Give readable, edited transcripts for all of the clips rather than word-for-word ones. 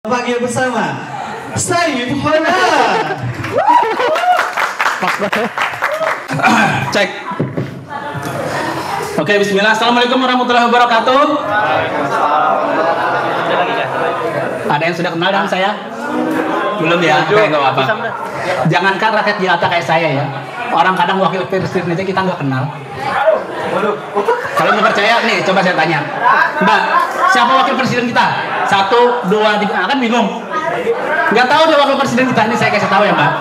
Panggil bersama Sayyid Hona. Cek. Oke, bismillah. Assalamualaikum warahmatullahi wabarakatuh. Ada yang sudah kenal dengan saya? Belum ya? Oke, nggak apa-apa. Jangankan rakyat jelata kayak saya ya. Orang kadang wakil presiden aja kita nggak kenal. Kalau nggak percaya nih, coba saya tanya, Mbak, siapa wakil presiden kita? 1, 2, 3, kan bingung. Nggak tahu dia wakil presiden kita. Ini saya kasih tahu ya, Mbak.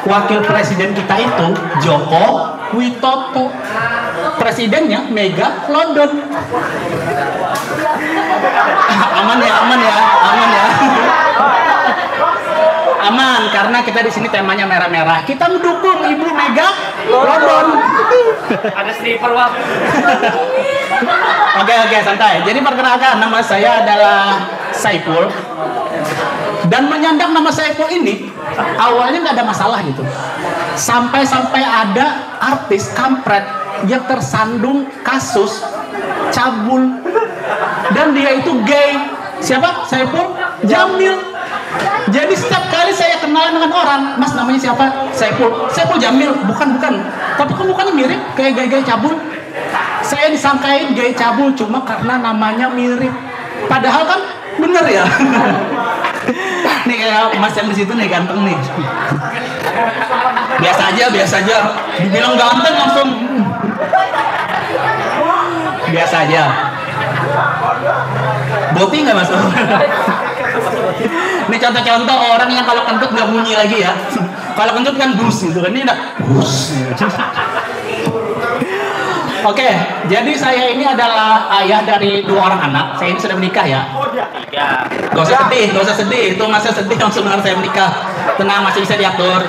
Wakil presiden kita itu Joko Widodo. Presidennya Mega London. Aman ya, aman ya, aman ya. Aman, karena kita di sini temanya merah-merah. Kita mendukung Ibu Mega London. Ada sniper, Wak. Oke, santai. Jadi perkenalkan, nama saya adalah Saiful. Dan menyandang nama Saiful ini awalnya nggak ada masalah gitu. Sampai ada artis kampret yang tersandung kasus cabul. Dan dia itu gay. Siapa? Saiful Jamil. Jadi setiap kali saya kenalan dengan orang, Mas namanya siapa? Saiful Jamil. Bukan. Tapi kok mukanya mirip kayak gay cabul. Saya disangkain gay cabul cuma karena namanya mirip. Padahal kan bener ya. Nih kayak Mas yang di situ nih ganteng nih. Biasa aja. Dibilang ganteng langsung. Biasa aja. Boti nggak Mas? Ini contoh-contoh orang yang kalau kentut nggak bunyi lagi ya. Kalau kentut kan bus gitu kan, ini enggak bus. Oke, jadi saya ini adalah ayah dari 2 orang anak. Saya ini sudah menikah ya. Gak usah sedih. Itu masa sedih langsung dengar saya menikah. Tenang, masih bisa diatur.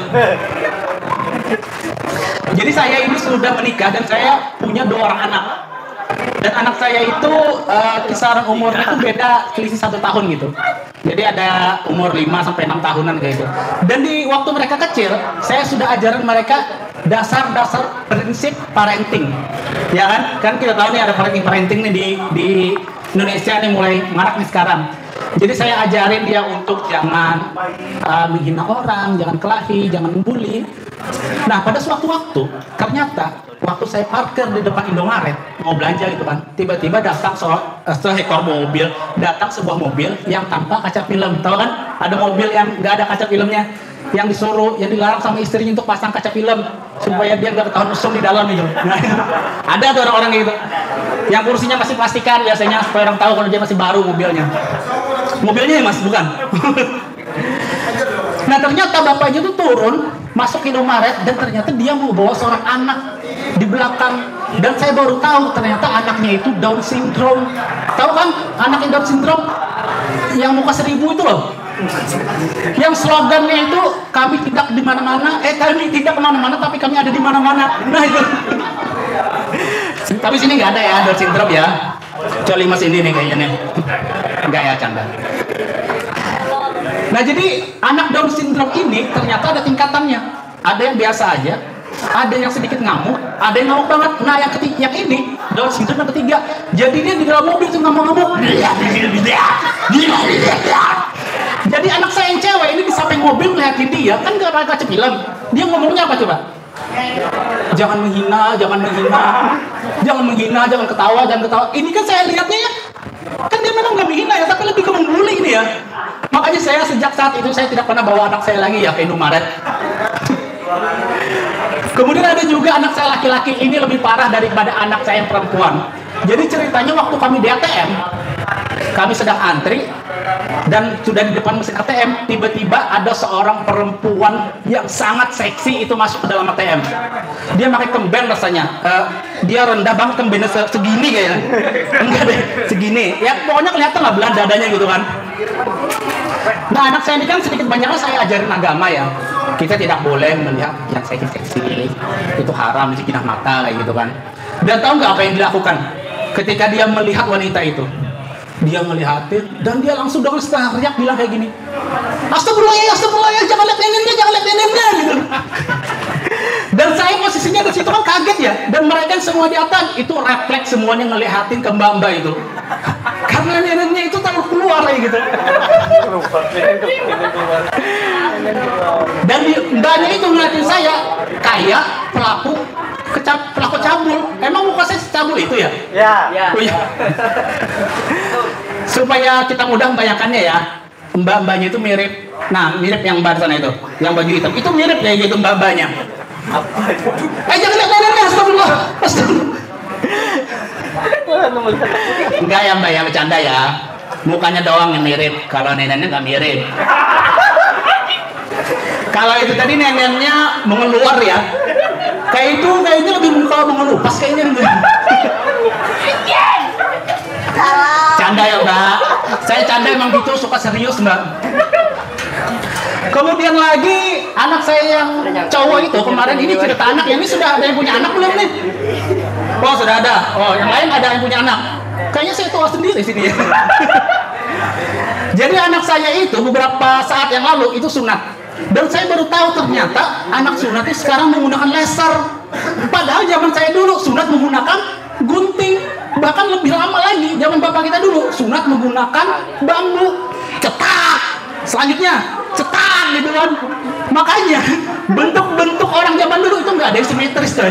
Jadi saya ini sudah menikah dan saya punya 2 orang anak. Dan anak saya itu kisaran umurnya itu beda selisih 1 tahun gitu. Jadi ada umur 5 sampai 6 tahunan kayak gitu. Dan di waktu mereka kecil, saya sudah ajarin mereka dasar-dasar prinsip parenting. Ya kan? Kan kita tahu nih ada parenting nih di Indonesia nih mulai marak nih sekarang. Jadi saya ajarin dia untuk jangan menghina orang, jangan kelahi, jangan membuli. Nah, pada suatu waktu ternyata waktu saya parkir di depan Indomaret mau belanja gitu kan, tiba-tiba datang seekor mobil, datang sebuah mobil yang tanpa kaca film. Tahu kan? Ada mobil yang nggak ada kaca filmnya, yang dilarang sama istrinya untuk pasang kaca film supaya dia nggak ketahuan mesum di dalam gitu. Nah, ada tuh orang-orang gitu, yang kursinya masih plastikan biasanya supaya orang tahu kalau dia masih baru mobilnya. Mobilnya ya Mas, bukan? Nah ternyata bapaknya tuh turun masuk ke Indomaret dan ternyata dia mau bawa seorang anak di belakang, dan saya baru tahu ternyata anaknya itu Down syndrome. Tahu kan anak yang Down syndrome yang muka 1000 itu loh, yang slogannya itu kami tidak di mana-mana, kami tidak kemana-mana tapi kami ada di mana-mana. Nah itu. Tapi sini nggak ada ya Down syndrome ya, kecuali Mas ini nih kayaknya nih. Enggak ya, canda. Nah jadi anak Down syndrome ini ternyata ada tingkatannya. Ada yang biasa aja, ada yang sedikit ngamuk, ada yang ngamuk banget. Nah yang ini Down syndrome yang ketiga. Jadi dia di dalam mobil tuh ngamuk-ngamuk. Jadi anak saya yang cewek ini di samping mobil ngeliatin dia, kan gak ada kaca film. Dia ngomongnya apa coba? Jangan menghina, jangan ketawa. Ini kan saya lihatnya ya, kan dia memang nggak menghina ya, tapi lebih ke membuli ini ya. Makanya saya sejak saat itu saya tidak pernah bawa anak saya lagi ya ke Indomaret. Kemudian ada juga anak saya laki-laki, ini lebih parah daripada anak saya yang perempuan. Jadi ceritanya waktu kami di ATM, kami sedang antri dan sudah di depan mesin ATM, tiba-tiba ada seorang perempuan yang sangat seksi itu masuk ke dalam ATM. Dia pakai kemben rasanya, dia rendah banget kembennya segini kayaknya. Enggak deh, segini. Ya pokoknya kelihatan lah belah dadanya gitu kan. Nah anak saya ini kan sedikit banyaknya saya ajarin agama ya. Kita tidak boleh melihat yang seksi-seksi, itu haram, zikinah mata kayak gitu kan. Dan tahu nggak apa yang dilakukan ketika dia melihat wanita itu? Dia ngelihatin dan dia langsung dengan setengah teriak bilang kayak gini, astagfirullah ya, jangan lihat neneknya gitu. Dan saya posisinya di situ kan kaget ya, dan mereka semua di atas itu refleks semuanya ngelihatin ke mbak-mbak itu. karena neneknya itu terlalu keluar kayak gitu. Dan mbaknya itu ngeliatin saya kayak pelaku cabul. Emang muka saya cabul itu ya? Ya. Oh, iya. Supaya kita mudah membayangkannya ya, mbak-mbaknya itu mirip. Nah, mirip yang mbak sana itu, yang baju hitam. Itu mirip kayak gitu mbak-mbaknya. Jangan lihat neneknya, astagfirullah. Enggak ya mbak ya, bercanda ya. Mukanya doang yang mirip, kalau neneknya nggak mirip. Kalau itu tadi neneknya mengeluar ya, kayak itu kayaknya lebih muka mengelupas kayaknya. Canda ya mbak, saya canda emang gitu, suka serius mbak. Kemudian lagi anak saya yang cowok itu kemarin, ini cerita anak, ini sudah ada yang punya anak belum nih? Oh sudah ada, oh yang lain ada yang punya anak. Kayaknya saya tua sendiri sini. Jadi anak saya itu beberapa saat yang lalu itu sunat. Dan saya baru tahu ternyata anak sunat itu sekarang menggunakan laser. Padahal zaman saya dulu sunat menggunakan gunting. Bahkan lebih lama lagi, zaman bapak kita dulu sunat menggunakan bambu. Cetak. Selanjutnya cetak gitu kan. Makanya bentuk-bentuk orang zaman dulu itu nggak ada yang simetris coy.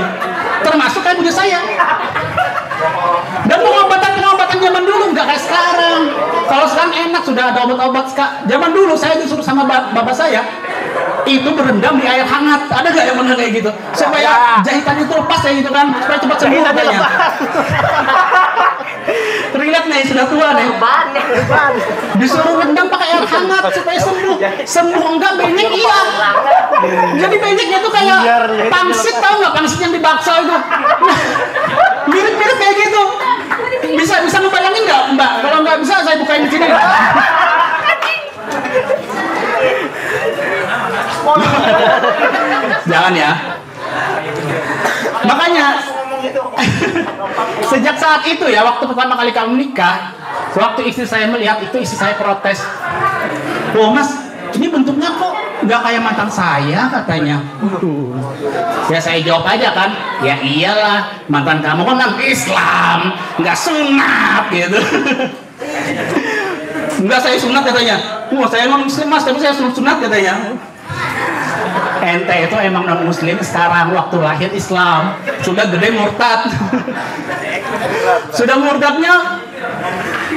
Termasuk kayak punya saya. Dan pengobatan zaman dulu nggak kayak sekarang. Kalau sekarang enak, sudah ada obat-obat. Zaman dulu saya disuruh sama bapak saya itu berendam di air hangat. Ada nggak yang benar kayak gitu? Supaya jahitannya itu lepas kayak gitu kan, supaya cepat sembuh katanya. Relate nih, sudah tua nih. Disuruh rendam pakai air hangat supaya sembuh. Sembuh enggak, benyek iya. Jadi benyeknya tuh kayak pangsit, tahu nggak pangsit yang di bakso itu? Mirip-mirip kayak gitu. Bisa ngebayangin nggak mbak? Kalau nggak bisa saya bukain di sini. Jangan ya. Makanya sejak saat itu ya, waktu pertama kali kami menikah, waktu istri saya melihat itu, istri saya protes. Oh mas, ini bentuknya kok nggak kayak mantan saya katanya. Ya saya jawab aja kan, ya iyalah mantan kamu kan Islam, nggak sunat gitu. Enggak, saya sunat katanya. Wah saya emang muslim mas, tapi saya sunat katanya. Ente itu emang non muslim sekarang, waktu lahir Islam, sudah gede murtad. Sudah murtadnya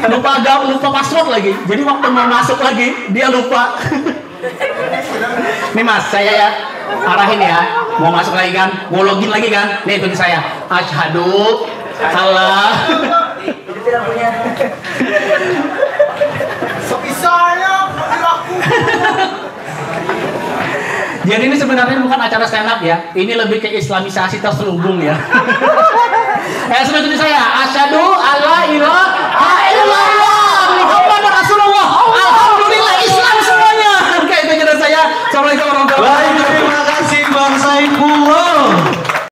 lupa password lagi. Jadi waktu mau masuk lagi dia lupa. Nih mas, saya ya arahin ya, mau masuk lagi kan, mau login lagi kan. Nih ikuti saya. Asyhadu Allah. Jadi ini sebenarnya bukan acara stand up ya, ini lebih ke islamisasi terselubung ya. Seperti saya, asyhadu alla